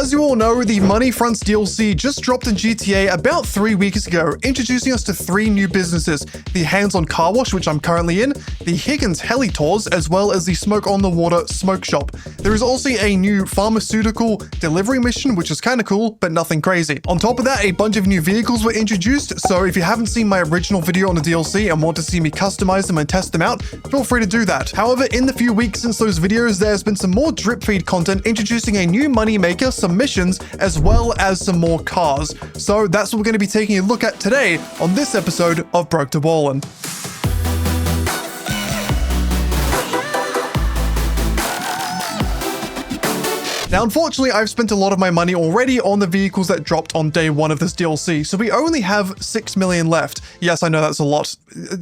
As you all know, the Money Fronts DLC just dropped in GTA about 3 weeks ago, introducing us to 3 new businesses: the Hands-On Car Wash, which I'm currently in, the Higgins Heli Tours, as well as the Smoke on the Water Smoke Shop. There is also a new pharmaceutical delivery mission, which is kind of cool, but nothing crazy. On top of that, a bunch of new vehicles were introduced, so if you haven't seen my original video on the DLC and want to see me customize them and test them out, feel free to do that. However, in the few weeks since those videos, there's been some more drip feed content introducing a new money maker, some missions, as well as some more cars. So that's what we're going to be taking a look at today on this episode of Broke to Ballin. Now, unfortunately, I've spent a lot of my money already on the vehicles that dropped on day 1 of this DLC, so we only have 6 million left. Yes, I know that's a lot.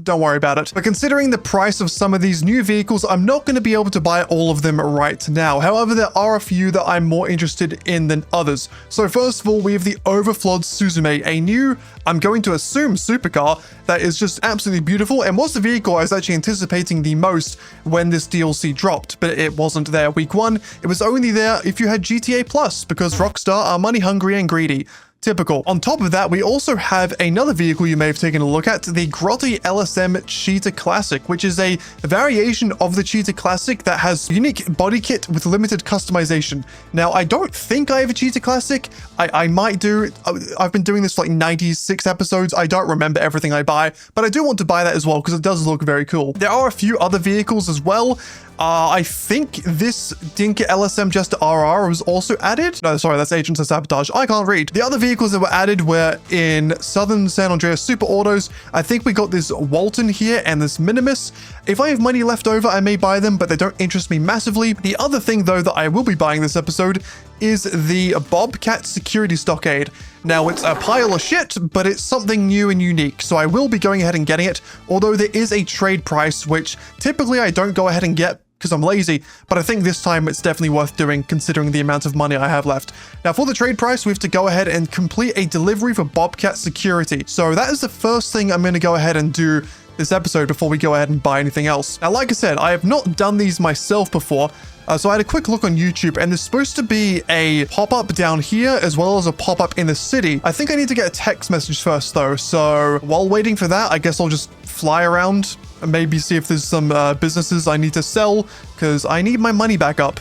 Don't worry about it. But considering the price of some of these new vehicles, I'm not going to be able to buy all of them right now. However, there are a few that I'm more interested in than others. So first of all, we have the Overflod Suzume, a new, I'm going to assume, supercar that is just absolutely beautiful, and was the vehicle I was actually anticipating the most when this DLC dropped, but it wasn't there week 1. It was only there if you had GTA Plus, because Rockstar are money hungry and greedy. Typical. On top of that, we also have another vehicle you may have taken a look at, the Grotti LSM Cheetah Classic, which is a variation of the Cheetah Classic that has unique body kit with limited customization. Now, I don't think I have a Cheetah Classic. I might do. I've been doing this for like 96 episodes. I don't remember everything I buy, but I do want to buy that as well because it does look very cool. There are a few other vehicles as well. I think this Dinka LSM Jester RR was also added. No, sorry, that's Agents of Sabotage. I can't read. The other vehicles that were added were in Southern San Andreas Super Autos. I think we got this Walton here and this Minimus. If I have money left over, I may buy them, but they don't interest me massively. The other thing, though, that I will be buying this episode is the Bobcat Security Stockade. Now, it's a pile of shit, but it's something new and unique, so I will be going ahead and getting it, although there is a trade price, which typically I don't go ahead and get because I'm lazy, but I think this time it's definitely worth doing considering the amount of money I have left. Now, for the trade price, we have to go ahead and complete a delivery for Bobcat Security. So that is the first thing I'm going to go ahead and do this episode before we go ahead and buy anything else. Now, like I said, I have not done these myself before, so I had a quick look on YouTube, and there's supposed to be a pop-up down here as well as a pop-up in the city. I think I need to get a text message first, though, so while waiting for that, I guess I'll just fly around and maybe see if there's some businesses I need to sell, because I need my money back up.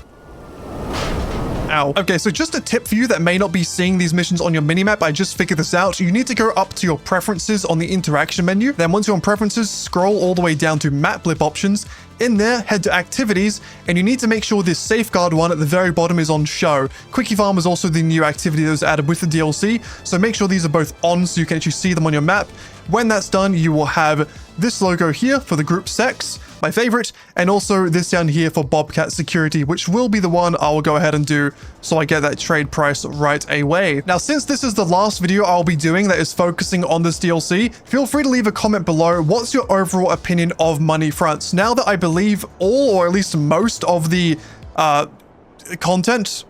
Ow. Okay, so just a tip for you that may not be seeing these missions on your minimap, I just figured this out. You need to go up to your preferences on the interaction menu. Then once you're on preferences, scroll all the way down to map blip options. In there, head to activities, and you need to make sure this safeguard one at the very bottom is on show. Quickie Farm is also the new activity that was added with the DLC, so make sure these are both on so you can actually see them on your map. When that's done, you will have this logo here for the group Sex, my favorite, and also this down here for Bobcat Security, which will be the one I will go ahead and do so I get that trade price right away. Now, since this is the last video I'll be doing that is focusing on this DLC, feel free to leave a comment below. What's your overall opinion of Money Fronts? Now that I believe all, or at least most of the content,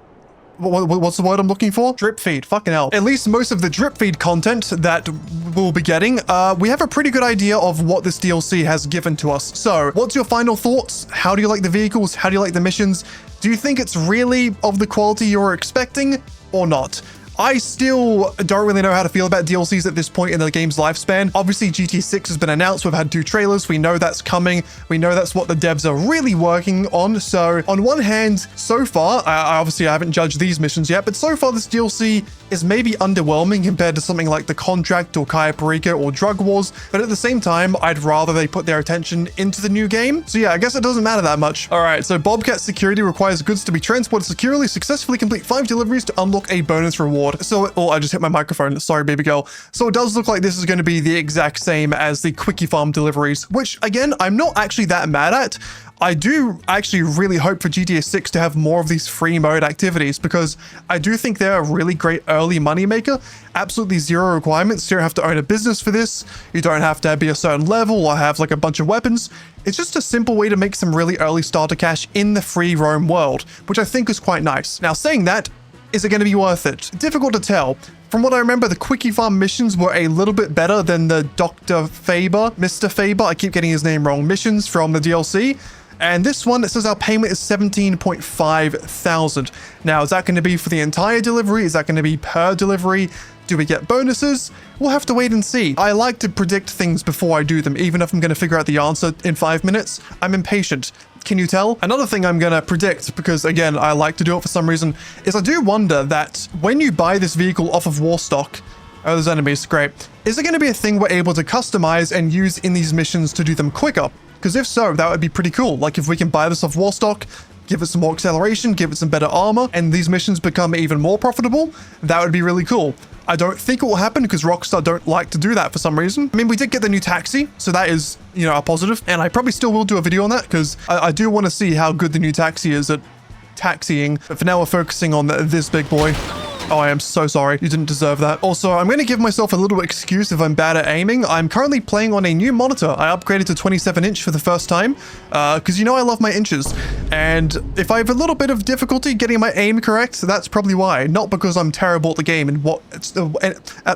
what's the word I'm looking for? Drip feed, fucking hell. At least most of the drip feed content that we'll be getting, we have a pretty good idea of what this DLC has given to us. So, what's your final thoughts? How do you like the vehicles? How do you like the missions? Do you think it's really of the quality you're expecting or not? I still don't really know how to feel about DLCs at this point in the game's lifespan. Obviously, GT 6 has been announced. We've had 2 trailers. We know that's coming. We know that's what the devs are really working on. So on one hand, so far, I haven't judged these missions yet, but so far this DLC is maybe underwhelming compared to something like The Contract or Kaya Parika or Drug Wars. But at the same time, I'd rather they put their attention into the new game. So yeah, I guess it doesn't matter that much. All right, so Bobcat Security requires goods to be transported securely. Successfully complete 5 deliveries to unlock a bonus reward. So, oh, I just hit my microphone. Sorry, baby girl. So it does look like this is going to be the exact same as the Quickie Farm deliveries, which again, I'm not actually that mad at. I do actually really hope for GTA 6 to have more of these free mode activities because I do think they're a really great early moneymaker. Absolutely zero requirements. You don't have to own a business for this. You don't have to be a certain level or have like a bunch of weapons. It's just a simple way to make some really early starter cash in the free roam world, which I think is quite nice. Now, saying that, is it going to be worth it? Difficult to tell. From what I remember, the Quickie Farm missions were a little bit better than the Mr. Faber, I keep getting his name wrong, missions from the DLC. And this one, it says our payment is 17.5 thousand. Now, is that going to be for the entire delivery? Is that going to be per delivery? Do we get bonuses? We'll have to wait and see. I like to predict things before I do them, even if I'm going to figure out the answer in 5 minutes. I'm impatient. Can you tell? Another thing I'm going to predict, because again, I like to do it for some reason, is I do wonder that when you buy this vehicle off of war stock, oh, there's enemies, great. Is it going to be a thing we're able to customize and use in these missions to do them quicker? Because if so, that would be pretty cool. Like if we can buy this off war stock, give it some more acceleration, give it some better armor, and these missions become even more profitable, that would be really cool. I don't think it will happen because Rockstar don't like to do that for some reason. I mean, we did get the new taxi, so that is, you know, a positive. And I probably still will do a video on that because I do want to see how good the new taxi is at taxiing. But for now, we're focusing on this big boy. Oh, I am so sorry. You didn't deserve that. Also, I'm going to give myself a little excuse if I'm bad at aiming. I'm currently playing on a new monitor. I upgraded to 27-inch for the first time because, you know, I love my inches. And if I have a little bit of difficulty getting my aim correct, that's probably why. Not because I'm terrible at the game and what...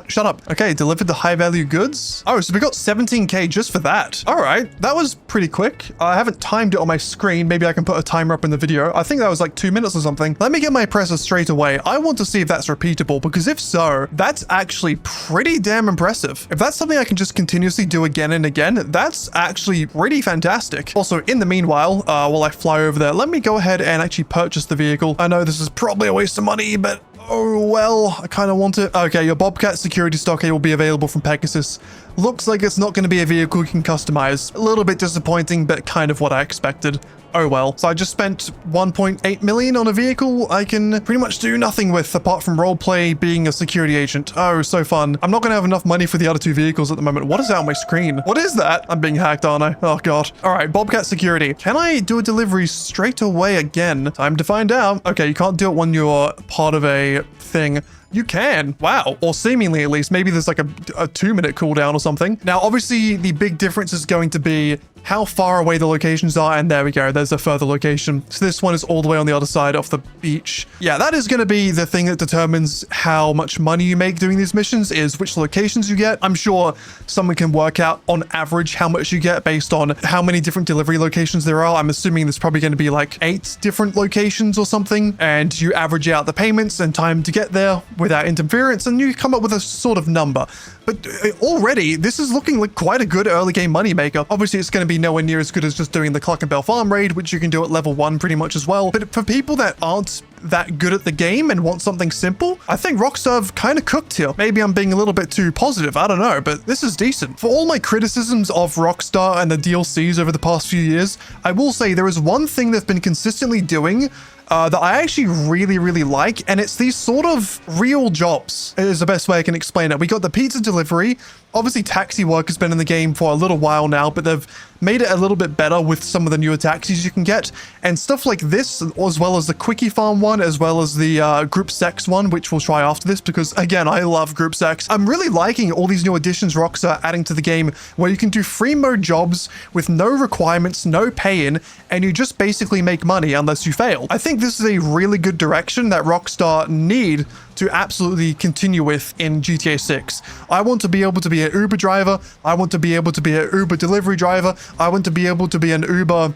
shut up. Okay, delivered the high-value goods. Oh, so we got 17K just for that. All right, that was pretty quick. I haven't timed it on my screen. Maybe I can put a timer up in the video. I think that was like 2 minutes or something. Let me get my presser straight away. I want to see if that's repeatable, because if so, that's actually pretty damn impressive. If that's something I can just continuously do again and again, that's actually pretty fantastic. Also, in the meanwhile, while I fly over there, let me go ahead and actually purchase the vehicle. I know this is probably a waste of money, but oh well, I kind of want it. Okay, your Bobcat security stock will be available from Pegasus. Looks like it's not going to be a vehicle you can customize. A little bit disappointing, but kind of what I expected. Oh well. So I just spent 1.8 million on a vehicle I can pretty much do nothing with apart from roleplay being a security agent. Oh, so fun. I'm not going to have enough money for the other two vehicles at the moment. What is that on my screen? What is that? I'm being hacked, aren't I? Oh god. All right, Bobcat security. Can I do a delivery straight away again? Time to find out. Okay, you can't do it when you're part of a thing. You can. Wow. Or seemingly at least. Maybe there's like a 2-minute cooldown or something. Now, obviously, the big difference is going to be how far away the locations are. And there we go. There's a further location. So this one is all the way on the other side of the beach. Yeah, that is going to be the thing that determines how much money you make doing these missions, is which locations you get. I'm sure someone can work out on average how much you get based on how many different delivery locations there are. I'm assuming there's probably going to be like 8 different locations or something. And you average out the payments and time to get there without interference, and you come up with a sort of number. But already, this is looking like quite a good early game moneymaker. Obviously, it's going to be nowhere near as good as just doing the Cluck and Bell Farm raid, which you can do at level 1 pretty much as well. But for people that aren't that good at the game and want something simple, I think Rockstar have kind of cooked here. Maybe I'm being a little bit too positive, I don't know, but this is decent. For all my criticisms of Rockstar and the DLCs over the past few years, I will say there is one thing they've been consistently doing that I actually really like, and it's these sort of real jobs is the best way I can explain it. We got the pizza delivery. Obviously, taxi work has been in the game for a little while now, but they've made it a little bit better with some of the newer taxis you can get, and stuff like this, as well as the Quickie Farm one, as well as the Group Sex one, which we'll try after this, because again, I love Group Sex. I'm really liking all these new additions Rockstar adding to the game, where you can do free mode jobs with no requirements, no pay-in, and you just basically make money unless you fail. I think this is a really good direction that Rockstar need to absolutely continue with in GTA 6. I want to be able to be an Uber driver. I want to be able to be an Uber delivery driver. I want to be able to be an Uber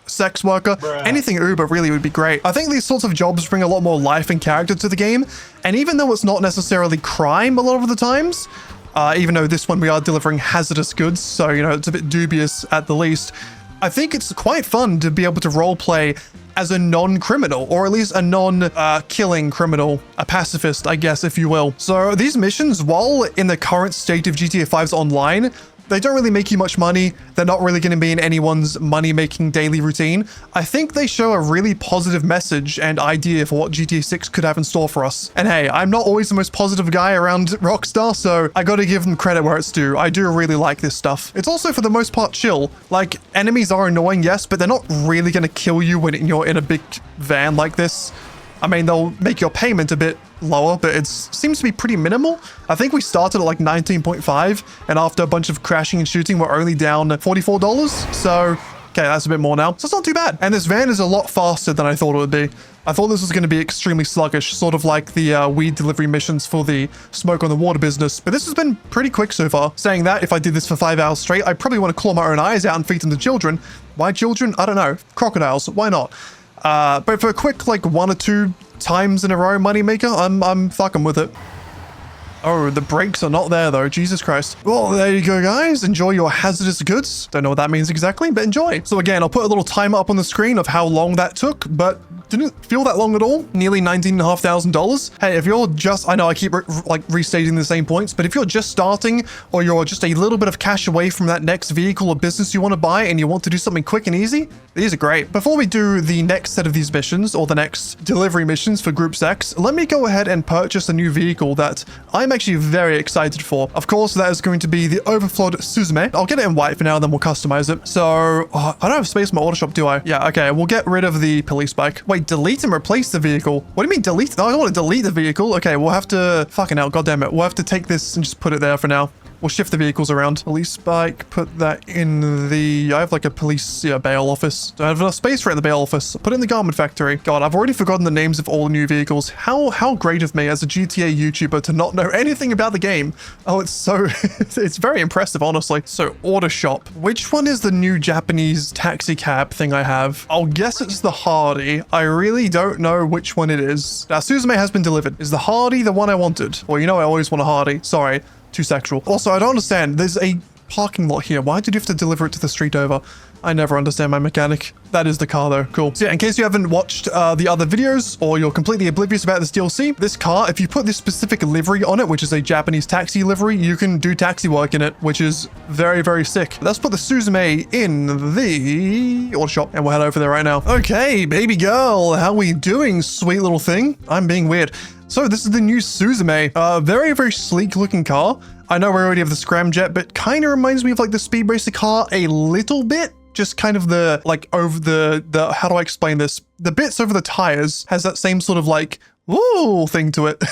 sex worker. Bruh. Anything Uber really would be great. I think these sorts of jobs bring a lot more life and character to the game. And even though it's not necessarily crime a lot of the times, even though this one we are delivering hazardous goods, so, you know, it's a bit dubious at the least, I think it's quite fun to be able to roleplay as a non-criminal, or at least a non-killing criminal, a pacifist, I guess, if you will. So these missions, while in the current state of GTA 5's online, they don't really make you much money. They're not really going to be in anyone's money-making daily routine. I think they show a really positive message and idea for what GTA 6 could have in store for us. And hey, I'm not always the most positive guy around Rockstar, so I gotta give them credit where it's due. I do really like this stuff. It's also, for the most part, chill. Like, enemies are annoying, yes, but they're not really going to kill you when you're in a big van like this. I mean, they'll make your payment a bit lower, but it seems to be pretty minimal. I think we started at like 19.5, and after a bunch of crashing and shooting, we're only down $44. So, okay, that's a bit more now. So it's not too bad. And this van is a lot faster than I thought it would be. I thought this was going to be extremely sluggish, sort of like the weed delivery missions for the smoke on the water business. But this has been pretty quick so far. Saying that, if I did this for 5 hours straight, I probably want to claw my own eyes out and feed them to children. Why children? I don't know. Crocodiles. Why not? But for a quick, like 1 or 2 times in a row moneymaker, I'm fucking with it. Oh, the brakes are not there though. Jesus Christ. Well, there you go, guys. Enjoy your hazardous goods. Don't know what that means exactly, but enjoy. So again, I'll put a little timer up on the screen of how long that took, but didn't feel that long at all. Nearly $19,500. Hey, if you're just, I know I keep restating the same points, but if you're just starting or you're just a little bit of cash away from that next vehicle or business you want to buy and you want to do something quick and easy, these are great. Before we do the next set of these missions or the next delivery missions for Group 6, let me go ahead and purchase a new vehicle that I'm actually very excited for. Of course, that is going to be the overflowed Suzume. I'll get it in white for now, then we'll customize it. So, I don't have space in my auto shop, do I? Yeah, okay, we'll get rid of the police bike. Wait, delete and replace the vehicle. What do you mean delete? No, I don't want to delete the vehicle. Okay, we'll have to, fucking hell, goddammit. We'll have to take this and just put it there for now. We'll shift the vehicles around. Police bike, put that in the... I have like a police bail office. Don't have enough space for it in the bail office. Put it in the garment factory. God, I've already forgotten the names of all the new vehicles. How great of me as a GTA YouTuber to not know anything about the game. Oh, it's so... it's very impressive, honestly. So, auto shop. Which one is the new Japanese taxi cab thing I have? I'll guess it's the Hardy. I really don't know which one it is. Now, Suzume has been delivered. Is the Hardy the one I wanted? Well, you know I always want a Hardy. Sorry. Too sexual. Also, I don't understand. There's a parking lot here. Why did you have to deliver it to the street over? I never understand my mechanic. That is the car though. Cool. So yeah, in case you haven't watched the other videos or you're completely oblivious about this DLC, this car, if you put this specific livery on it, which is a Japanese taxi livery, you can do taxi work in it, which is very, very sick. Let's put the Suzume in the auto shop and we'll head over there right now. Okay, baby girl, how we doing, sweet little thing? I'm being weird. So this is the new Suzume, very, very sleek looking car. I know we already have the scramjet, but kind of reminds me of like the Speed Racer car a little bit. Just kind of the, like over the, how do I explain this? The bits over the tires has that same sort of like, woo thing to it.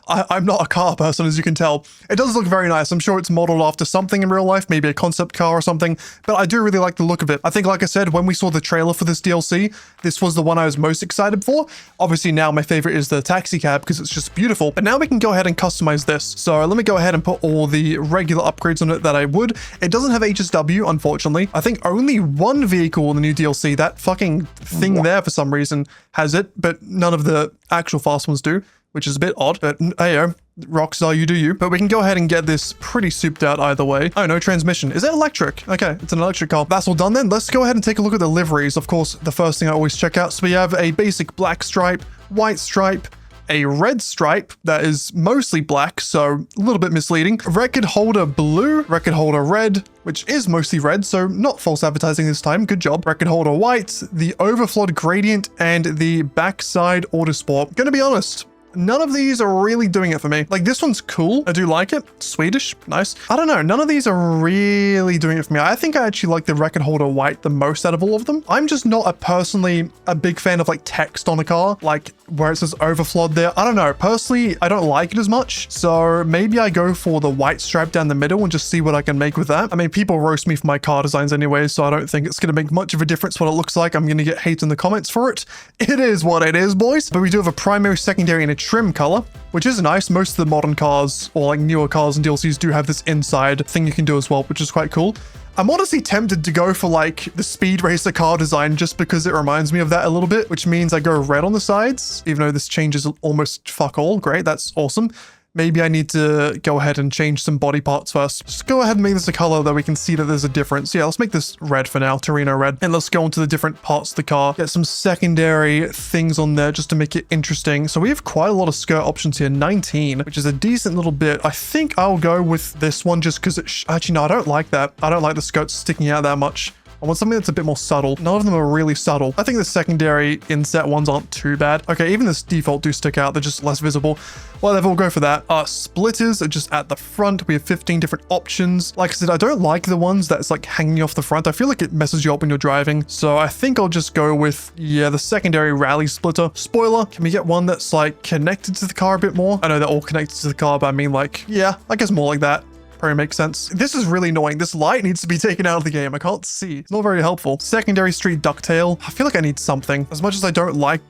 I'm not a car person, as you can tell. It does look very nice. I'm sure it's modeled after something in real life, maybe a concept car or something, but I do really like the look of it. I think, like I said, when we saw the trailer for this DLC, this was the one I was most excited for. Obviously now my favorite is the taxi cab because it's just beautiful, but now we can go ahead and customize this. So let me go ahead and put all the regular upgrades on it that I would. It doesn't have HSW, unfortunately. I think only one vehicle in the new DLC, that fucking thing there for some reason, has it, but none of the actual fast ones do, which is a bit odd, but hey, Rockstar, you do you. But we can go ahead and get this pretty souped out either way. Oh, no transmission. Is it electric? Okay, it's an electric car. That's all done then. Let's go ahead and take a look at the liveries. Of course, the first thing I always check out. So we have a basic black stripe, white stripe, a red stripe that is mostly black, so a little bit misleading. Record holder blue, record holder red, which is mostly red, so not false advertising this time. Good job. Record holder white, the overflowed gradient, and the backside autosport. Gonna be honest, none of these are really doing it for me. Like, this one's cool. I do like it. Swedish. Nice. I don't know. None of these are really doing it for me. I think I actually like the record holder white the most out of all of them. I'm just not personally a big fan of like text on a car, like where it says overflowed there. I don't know. Personally, I don't like it as much. So maybe I go for the white stripe down the middle and just see what I can make with that. I mean, people roast me for my car designs anyway, so I don't think it's going to make much of a difference what it looks like. I'm going to get hate in the comments for it. It is what it is, boys. But we do have a primary, secondary, and a trim color, which is nice. Most of the modern cars or like newer cars and DLCs do have this inside thing you can do as well, which is quite cool. I'm honestly tempted to go for like the Speed Racer car design just because it reminds me of that a little bit, which means I go red on the sides, even though this changes almost fuck all. Great, that's awesome. Maybe I need to go ahead and change some body parts first. Just go ahead and make this a color that we can see that there's a difference. Yeah, let's make this red for now, Torino red. And let's go into the different parts of the car. Get some secondary things on there just to make it interesting. So we have quite a lot of skirt options here, 19, which is a decent little bit. I think I'll go with this one just because actually, no, I don't like that. I don't like the skirts sticking out that much. I want something that's a bit more subtle. None of them are really subtle. I think the secondary inset ones aren't too bad. Okay, even this default do stick out. They're just less visible. Whatever, we'll go for that. Splitters are just at the front. We have 15 different options. Like I said, I don't like the ones that's like hanging off the front. I feel like it messes you up when you're driving. So I think I'll just go with, yeah, the secondary rally splitter. Spoiler, can we get one that's like connected to the car a bit more? I know they're all connected to the car, but I mean like, yeah, I guess more like that. Probably makes sense. This is really annoying. This light needs to be taken out of the game. I can't see. It's not very helpful. Secondary street ducktail. I feel like I need something. As much as I don't like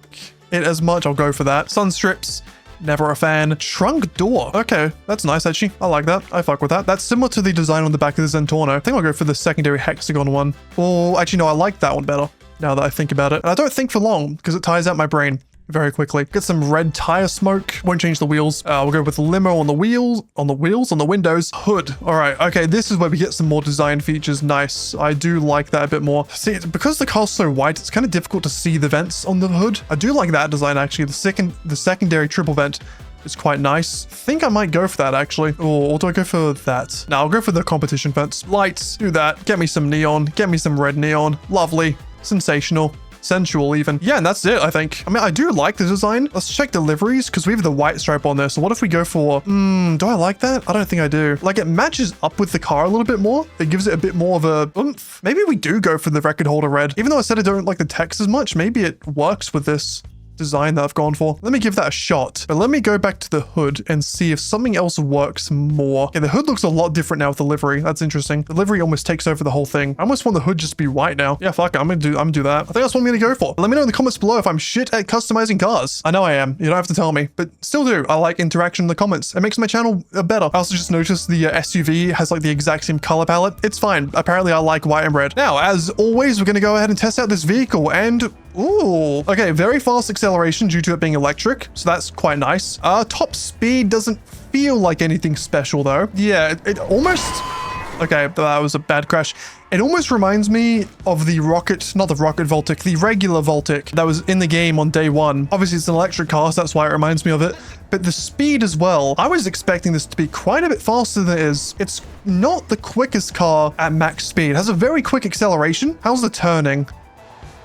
it as much. I'll go for that. Sun strips, never a fan. Trunk door. Okay, that's nice actually. I like that. I fuck with that. That's similar to the design on the back of the Zentorno. I think I'll go for the secondary hexagon one. Oh, actually no, I like that one better now that I think about it. And I don't think for long because it tires out my brain very quickly. Get some red tire smoke. Won't change the wheels. We'll go with limo on the wheels, on the windows. Hood. All right. Okay. This is where we get some more design features. Nice. I do like that a bit more. See, because the car's so wide, it's kind of difficult to see the vents on the hood. I do like that design actually. The secondary triple vent is quite nice. I think I might go for that actually. Or do I go for that? No, I'll go for the competition vents. Lights. Do that. Get me some neon. Get me some red neon. Lovely. Sensational. Sensual even. Yeah, and that's it, I think. I mean, I do like the design. Let's check the liveries because we have the white stripe on there. So what if we go for, do I like that? I don't think I do. Like, it matches up with the car a little bit more. It gives it a bit more of a oomph. Maybe we do go for the record holder red. Even though I said I don't like the text as much, maybe it works with this design that I've gone for. Let me give that a shot. But let me go back to the hood and see if something else works more. Yeah, the hood looks a lot different now with the livery. That's interesting. The livery almost takes over the whole thing. I almost want the hood just to be white now. Yeah, fuck it. I'm gonna do that. I think that's what I'm gonna go for. Let me know in the comments below if I'm shit at customizing cars. I know I am. You don't have to tell me, but still do. I like interaction in the comments. It makes my channel better. I also just noticed the SUV has like the exact same color palette. It's fine. Apparently I like white and red. Now, as always, we're gonna go ahead and test out this vehicle and ooh, okay, very fast acceleration due to it being electric, so that's quite nice. Top speed doesn't feel like anything special though. Yeah, it almost, okay, that was a bad crash. It almost reminds me of the rocket, not the rocket Voltic, the regular Voltic that was in the game on day one. Obviously it's an electric car, so that's why it reminds me of it. But the speed as well, I was expecting this to be quite a bit faster than it is. It's not the quickest car at max speed. It has a very quick acceleration. How's the turning?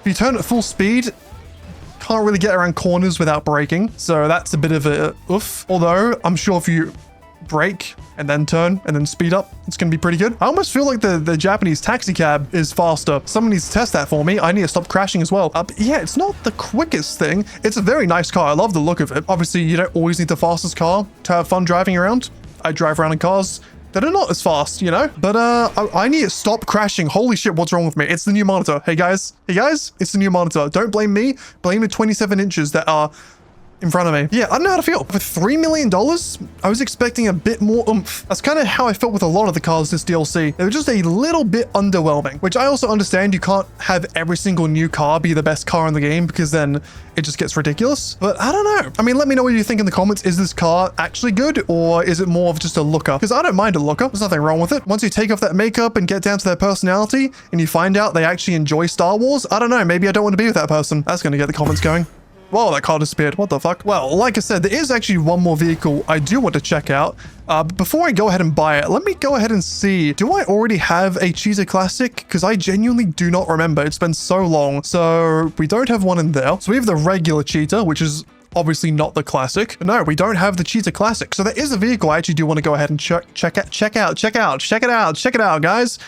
If you turn at full speed, can't really get around corners without braking. So that's a bit of a oof. Although I'm sure if you brake and then turn and then speed up, it's going to be pretty good. I almost feel like the Japanese taxi cab is faster. Someone needs to test that for me. I need to stop crashing as well. But yeah, it's not the quickest thing. It's a very nice car. I love the look of it. Obviously, you don't always need the fastest car to have fun driving around. I drive around in cars that are not as fast, you know? But I need to stop crashing. Holy shit, what's wrong with me? It's the new monitor. Hey guys, it's the new monitor. Don't blame me. Blame the 27 inches that are in front of me. Yeah, I don't know how to feel. For $3 million, I was expecting a bit more oomph. That's kind of how I felt with a lot of the cars this DLC. They were just a little bit underwhelming, which I also understand. You can't have every single new car be the best car in the game because then it just gets ridiculous. But I don't know. I mean, let me know what you think in the comments. Is this car actually good or is it more of just a looker? Because I don't mind a looker. There's nothing wrong with it. Once you take off that makeup and get down to their personality and you find out they actually enjoy Star Wars, I don't know. Maybe I don't want to be with that person. That's going to get the comments going. Whoa, that car disappeared. What the fuck? Well, like I said, there is actually one more vehicle I do want to check out. But before I go ahead and buy it, let me go ahead and see. Do I already have a Cheetah Classic? Because I genuinely do not remember. It's been so long. So we don't have one in there. So we have the regular Cheetah, which is obviously not the Classic. But no, we don't have the Cheetah Classic. So there is a vehicle I actually do want to go ahead and check it out, guys.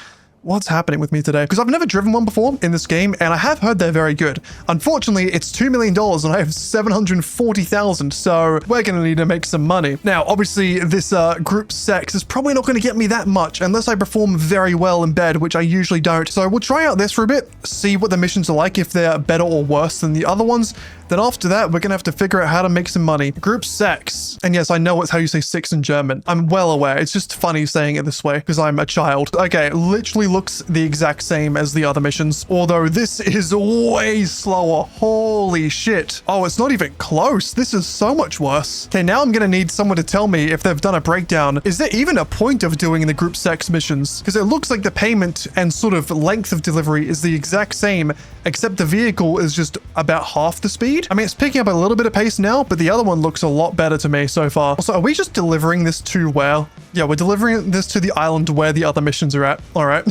What's happening with me today? Because I've never driven one before in this game, and I have heard they're very good. Unfortunately, it's $2 million and I have 740,000, so we're going to need to make some money. Now, obviously, this group sex is probably not going to get me that much unless I perform very well in bed, which I usually don't. So we'll try out this for a bit, see what the missions are like, if they're better or worse than the other ones. Then after that, we're going to have to figure out how to make some money. Group sex. And yes, I know it's how you say six in German. I'm well aware. It's just funny saying it this way because I'm a child. Okay, literally looks the exact same as the other missions, although this is way slower. Holy shit. Oh, it's not even close. This is so much worse. Okay, now I'm going to need someone to tell me if they've done a breakdown. Is there even a point of doing the group sex missions? Because it looks like the payment and sort of length of delivery is the exact same, except the vehicle is just about half the speed. I mean, it's picking up a little bit of pace now, but the other one looks a lot better to me so far. Also, are we just delivering this to where? Yeah, we're delivering this to the island where the other missions are at. All right.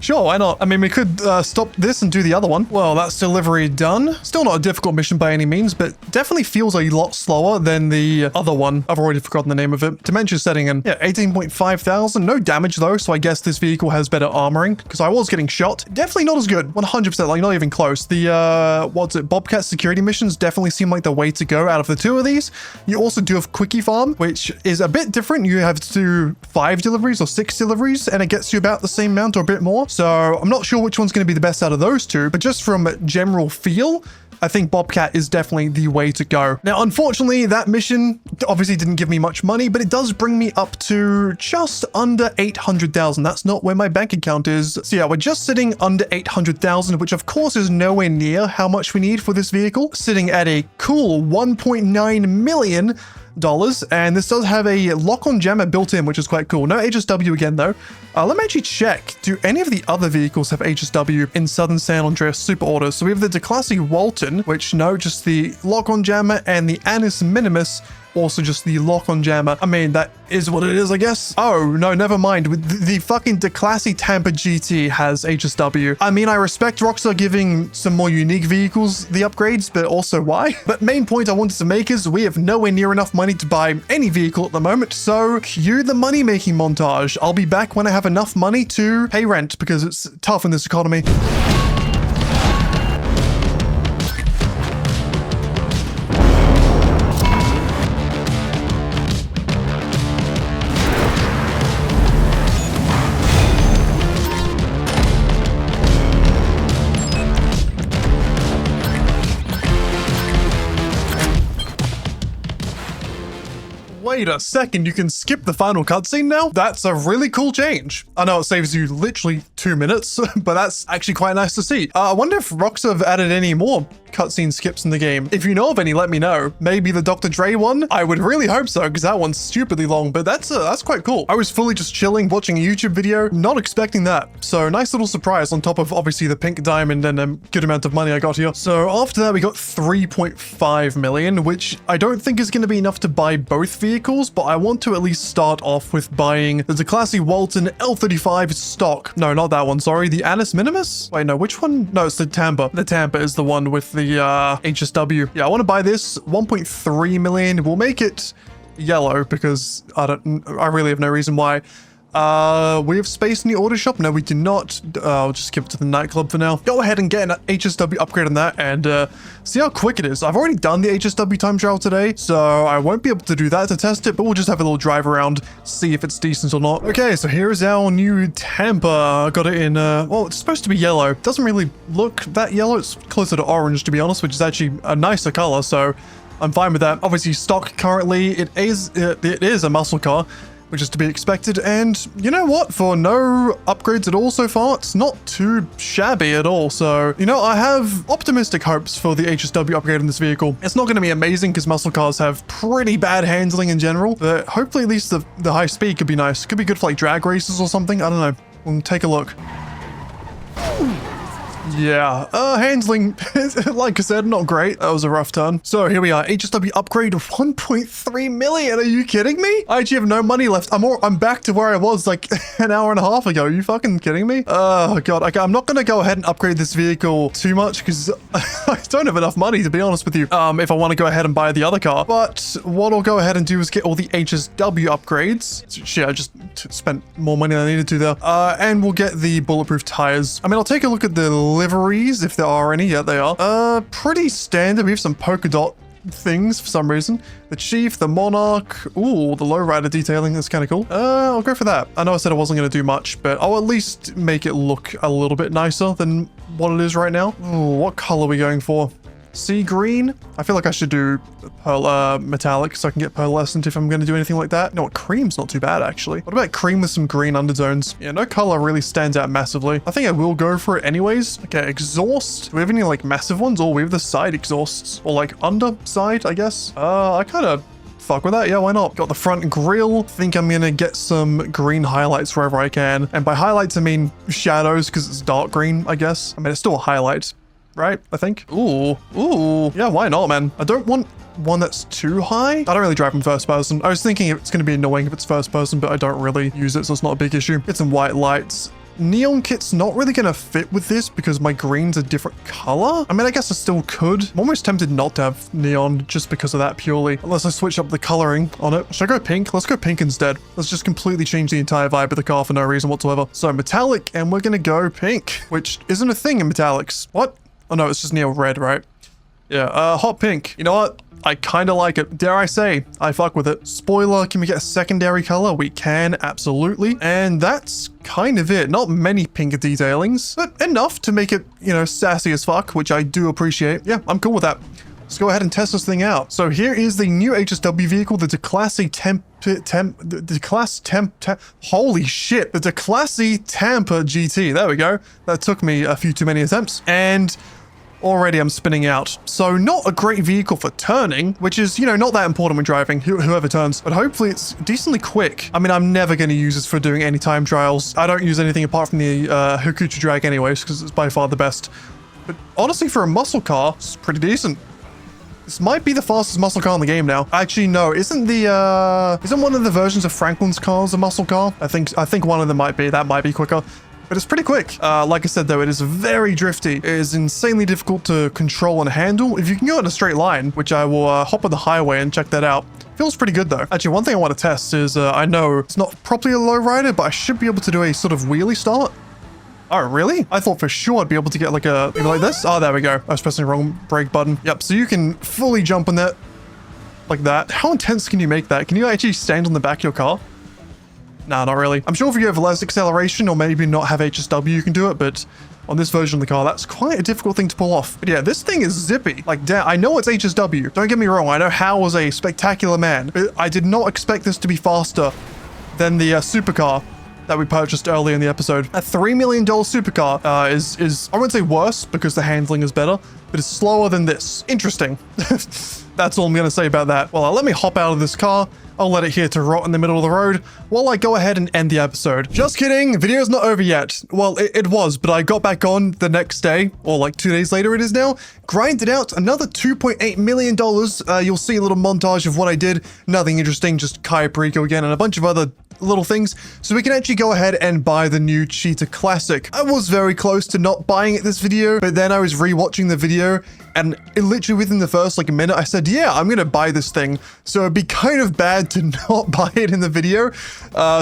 Sure, why not? I mean, we could stop this and do the other one. Well, that's delivery done. Still not a difficult mission by any means, but definitely feels a lot slower than the other one. I've already forgotten the name of it. Dimension setting in. Yeah, 18.5 thousand. No damage though, so I guess this vehicle has better armoring because I was getting shot. Definitely not as good. 100%, like not even close. The, what's it? Bobcat security missions definitely seem like the way to go out of the two of these. You also do have Quickie Farm, which is a bit different. You have to do 5 deliveries or 6 deliveries, and it gets you about the same amount or a bit more. So I'm not sure which one's going to be the best out of those two, but just from general feel, I think Bobcat is definitely the way to go. Now, unfortunately, that mission obviously didn't give me much money, but it does bring me up to just under 800,000. That's not where my bank account is. So yeah, we're just sitting under 800,000, which of course is nowhere near how much we need for this vehicle. Sitting at a cool 1.9 million dollars, and this does have a lock-on jammer built in, which is quite cool. No HSW again though. Let me actually check. Do any of the other vehicles have HSW in Southern San Andreas Super Autos? So we have the Declasse Walton, which no, just the lock-on jammer, and the Anis Minimus, also just the lock-on jammer. I mean, that is what it is, I guess. Oh, no, never mind. The fucking Declasse Tampa GT has HSW. I mean, I respect Rockstar giving some more unique vehicles the upgrades, but also why? But main point I wanted to make is we have nowhere near enough money to buy any vehicle at the moment, so cue the money-making montage. I'll be back when I have enough money to pay rent, because it's tough in this economy. Wait a second, you can skip the final cutscene now? That's a really cool change. I know it saves you literally 2 minutes, but that's actually quite nice to see. I wonder if Rockstar have added any more cutscene skips in the game. If you know of any, let me know. Maybe the Dr. Dre one? I would really hope so, because that one's stupidly long, but that's quite cool. I was fully just chilling, watching a YouTube video, not expecting that. So nice little surprise on top of obviously the pink diamond and a good amount of money I got here. So after that, we got 3.5 million, which I don't think is going to be enough to buy both vehicles, but I want to at least start off with buying the Declasse Walton L35 stock. No, not that one, sorry. The Anis Minimus? Wait, no, which one? No, it's the Tampa. The Tampa is the one with the HSW. Yeah, I want to buy this 1.3 million. We'll make it yellow because I really have no reason why. We have space in the auto shop. No, we do not. I'll just give it to the nightclub for now. Go ahead and get an HSW upgrade on that and see how quick it is. I've already done the HSW time trial today, so I won't be able to do that to test it, but we'll just have a little drive around, see if it's decent or not. Okay, so here is our new Tampa. I got it in, well, it's supposed to be yellow. It doesn't really look that yellow. It's closer to orange, to be honest, which is actually a nicer color, so I'm fine with that. Obviously, stock currently, it is a muscle car, which is to be expected, and you know what? For no upgrades at all so far, it's not too shabby at all. So, you know, I have optimistic hopes for the HSW upgrade in this vehicle. It's not going to be amazing because muscle cars have pretty bad handling in general, but hopefully at least the high speed could be nice. Could be good for like drag races or something. I don't know. We'll take a look. Yeah, handling, like I said, not great. That was a rough turn. So here we are, HSW upgrade of 1.3 million. Are you kidding me? I actually have no money left. I'm back to where I was like an hour and a half ago. Are you fucking kidding me? Oh god. Okay, I'm not gonna go ahead and upgrade this vehicle too much because I don't have enough money, to be honest with you. If I want to go ahead and buy the other car. But what I'll go ahead and do is get all the HSW upgrades. Shit, I just spent more money than I needed to there. And we'll get the bulletproof tires. I mean, I'll take a look at the liveries, if there are any. Yeah, they are. Pretty standard. We have some polka dot things for some reason. The Chief, the Monarch. Ooh, the lowrider detailing. That's kind of cool. I'll go for that. I know I said I wasn't going to do much, but I'll at least make it look a little bit nicer than what it is right now. Ooh, what color are we going for? Sea green? I feel like I should do pearl, metallic so I can get pearlescent if I'm going to do anything like that. No, cream's not too bad, actually. What about cream with some green undertones? Yeah, no color really stands out massively. I think I will go for it anyways. Okay, exhaust. Do we have any, like, massive ones? Or we have the side exhausts. Or, like, underside, I guess. I kind of fuck with that. Yeah, why not? Got the front grille. Think I'm gonna get some green highlights wherever I can. And by highlights, I mean shadows because it's dark green, I guess. I mean, it's still a highlight, right? I think. Ooh. Yeah, why not, man? I don't want one that's too high. I don't really drive in first person. I was thinking it's going to be annoying if it's first person, but I don't really use it, so it's not a big issue. Get some white lights. Neon kit's not really going to fit with this because my green's a different color. I mean, I guess I still could. I'm almost tempted not to have neon just because of that purely, unless I switch up the coloring on it. Should I go pink? Let's go pink instead. Let's just completely change the entire vibe of the car for no reason whatsoever. So metallic, and we're going to go pink, which isn't a thing in metallics. What? Oh no, it's just neon red, right? Yeah, hot pink. You know what? I kind of like it. Dare I say, I fuck with it. Spoiler, can we get a secondary color? We can, absolutely. And that's kind of it. Not many pink detailings, but enough to make it, you know, sassy as fuck, which I do appreciate. Yeah, I'm cool with that. Let's go ahead and test this thing out. So here is the new HSW vehicle, the Declasse holy shit, the Declasse Tampa GT. There we go. That took me a few too many attempts. And already I'm spinning out. So not a great vehicle for turning, which is, you know, not that important when driving, whoever turns, but hopefully it's decently quick. I mean, I'm never going to use this for doing any time trials. I don't use anything apart from the Hakucha drag anyways, because it's by far the best. But honestly, for a muscle car, it's pretty decent. This might be the fastest muscle car in the game now. Actually, no, isn't one of the versions of Franklin's cars a muscle car? I think one of them might be. That might be quicker. But it's pretty quick. Like I said, though, it is very drifty. It is insanely difficult to control and handle. If you can go in a straight line, which I will hop on the highway and check that out. Feels pretty good, though. Actually, one thing I want to test is, I know it's not properly a lowrider, but I should be able to do a sort of wheelie start. Oh, really? I thought for sure I'd be able to get like a, maybe like this. Oh, there we go. I was pressing the wrong brake button. Yep, so you can fully jump on that like that. How intense can you make that? Can you actually stand on the back of your car? Nah, not really. I'm sure if you have less acceleration or maybe not have HSW, you can do it, but on this version of the car, that's quite a difficult thing to pull off. But yeah, this thing is zippy. Like, damn, I know it's HSW. Don't get me wrong. I know Hal was a spectacular man, but I did not expect this to be faster than the supercar that we purchased earlier in the episode. A $3 million supercar is, I wouldn't say worse because the handling is better, but it's slower than this. Interesting. That's all I'm going to say about that. Well, let me hop out of this car. I'll let it here to rot in the middle of the road while I go ahead and end the episode. Just kidding. Video's not over yet. Well, it was, but I got back on the next day, or like 2 days later it is now, grinded out another $2.8 million. You'll see a little montage of what I did. Nothing interesting, just Kaya Perico again and a bunch of other little things, so we can actually go ahead and buy the new Cheetah Classic. I was very close to not buying it this video, but then I was rewatching the video, and literally within the first like a minute, I said, yeah, I'm gonna buy this thing. So it'd be kind of bad to not buy it in the video.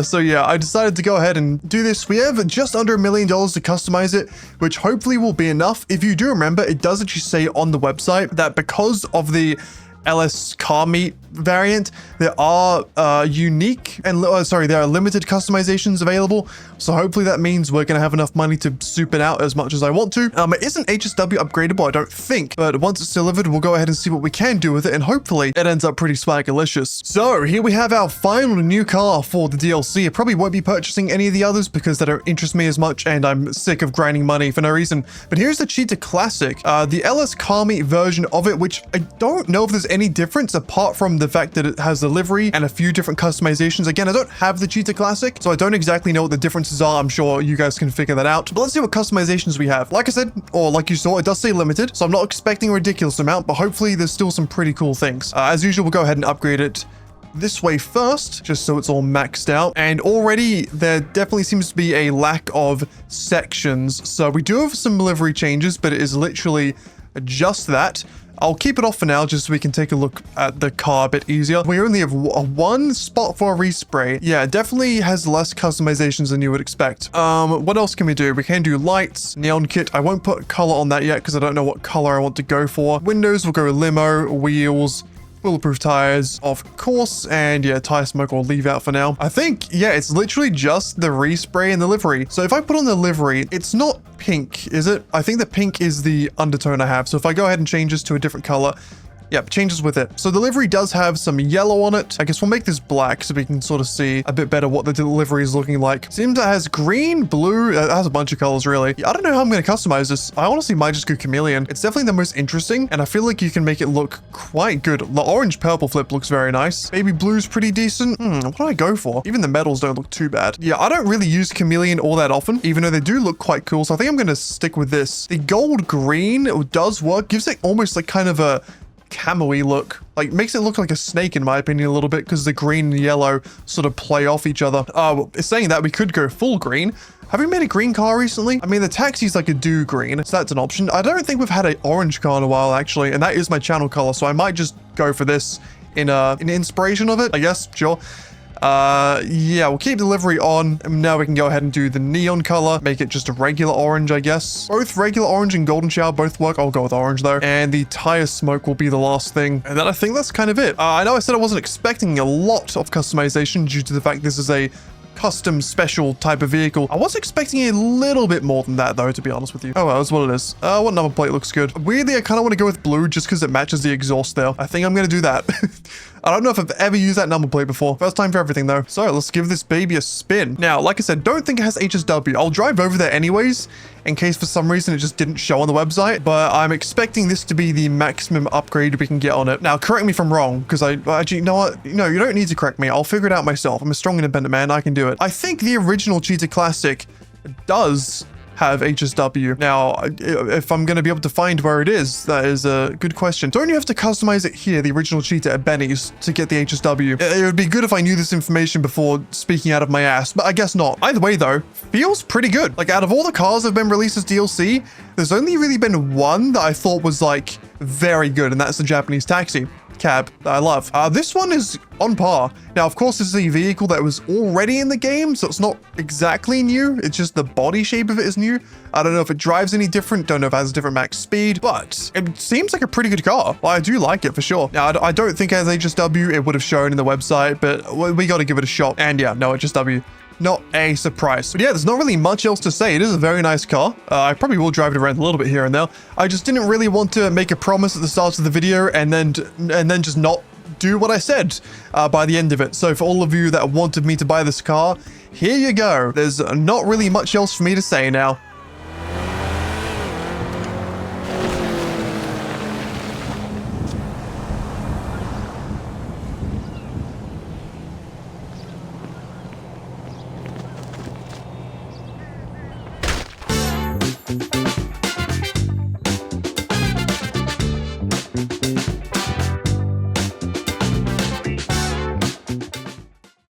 So yeah, I decided to go ahead and do this. We have just under $1 million to customize it, which hopefully will be enough. If you do remember, it does actually say on the website that because of the LS car meat variant, there are unique and there are limited customizations available, so hopefully that means we're gonna have enough money to soup it out as much as I want to. It isn't HSW upgradable, I don't think, but once it's delivered, we'll go ahead and see what we can do with it, and hopefully it ends up pretty swagalicious. So here we have our final new car for the DLC. I probably won't be purchasing any of the others because they don't interest me as much, and I'm sick of grinding money for no reason. But here's the Cheetah Classic, the LS car meat version of it, which I don't know if there's any difference apart from the fact that it has the livery and a few different customizations. Again, I don't have the Cheetah Classic, so I don't exactly know what the differences are. I'm sure you guys can figure that out. But let's see what customizations we have. Like I said, or like you saw, it does say limited, so I'm not expecting a ridiculous amount, but hopefully there's still some pretty cool things. As usual, we'll go ahead and upgrade it this way first, just so it's all maxed out. And already there definitely seems to be a lack of sections. So we do have some livery changes, but it is literally just that. I'll keep it off for now just so we can take a look at the car a bit easier. We only have one spot for a respray. Yeah, it definitely has less customizations than you would expect. What else can we do? We can do lights, neon kit. I won't put color on that yet because I don't know what color I want to go for. Windows will go limo, wheels, bulletproof tires, of course, and yeah, tire smoke I'll leave out for now. I think, yeah, it's literally just the respray and the livery. So if I put on the livery, it's not pink, is it? I think the pink is the undertone I have. So if I go ahead and change this to a different color, yep, changes with it. So the livery does have some yellow on it. I guess we'll make this black so we can sort of see a bit better what the delivery is looking like. Seems it has green, blue, it has a bunch of colors really. Yeah, I don't know how I'm going to customize this. I honestly might just go chameleon. It's definitely the most interesting, and I feel like you can make it look quite good. The orange purple flip looks very nice. Baby blue's pretty decent. What do I go for? Even the metals don't look too bad. Yeah, I don't really use chameleon all that often, even though they do look quite cool. So I think I'm going to stick with this. The gold green does work. Gives it almost like kind of a camo-y look, like makes it look like a snake in my opinion a little bit, because the green and yellow sort of play off each other. Saying that, we could go full green. Have we made a green car recently? I mean, the taxi's like a dew green, so that's an option. I don't think we've had an orange car in a while actually, and that is my channel color, so I might just go for this in inspiration of it, I guess. Sure. Yeah, we'll keep delivery on. And now we can go ahead and do the neon color, make it just a regular orange, I guess. Both regular orange and golden shower both work. I'll go with orange though. And the tire smoke will be the last thing. And then I think that's kind of it. I know I said I wasn't expecting a lot of customization due to the fact this is a custom special type of vehicle. I was expecting a little bit more than that though, to be honest with you. Oh well, that's what it is. What number plate looks good? Weirdly, I kind of want to go with blue just because it matches the exhaust there. I think I'm going to do that. I don't know if I've ever used that number plate before. First time for everything though. So let's give this baby a spin. Now, like I said, don't think it has HSW. I'll drive over there anyways, in case for some reason it just didn't show on the website, but I'm expecting this to be the maximum upgrade we can get on it. Now, correct me if I'm wrong, because actually, you know what? No, you don't need to correct me. I'll figure it out myself. I'm a strong, independent man. I can do it. I think the original Cheetah Classic does have HSW. Now, if I'm going to be able to find where it is, that is a good question. Don't you have to customize it here, the original Cheetah at Benny's, to get the HSW? It would be good if I knew this information before speaking out of my ass, but I guess not. Either way though, feels pretty good. Like, out of all the cars that have been released as DLC, there's only really been one that I thought was like very good, and that's the Japanese taxi cab that I love. This one is on par. Now, of course, this is a vehicle that was already in the game, so it's not exactly new. It's just the body shape of it is new. I don't know if it drives any different. Don't know if it has a different max speed, but it seems like a pretty good car. Well, I do like it for sure. Now, I don't think it has HSW. It would have shown in the website, but we got to give it a shot. And yeah, no HSW. Not a surprise. But yeah, there's not really much else to say. It is a very nice car. I probably will drive it around a little bit here and there. I just didn't really want to make a promise at the start of the video and then just not do what I said by the end of it. So for all of you that wanted me to buy this car, here you go. There's not really much else for me to say now.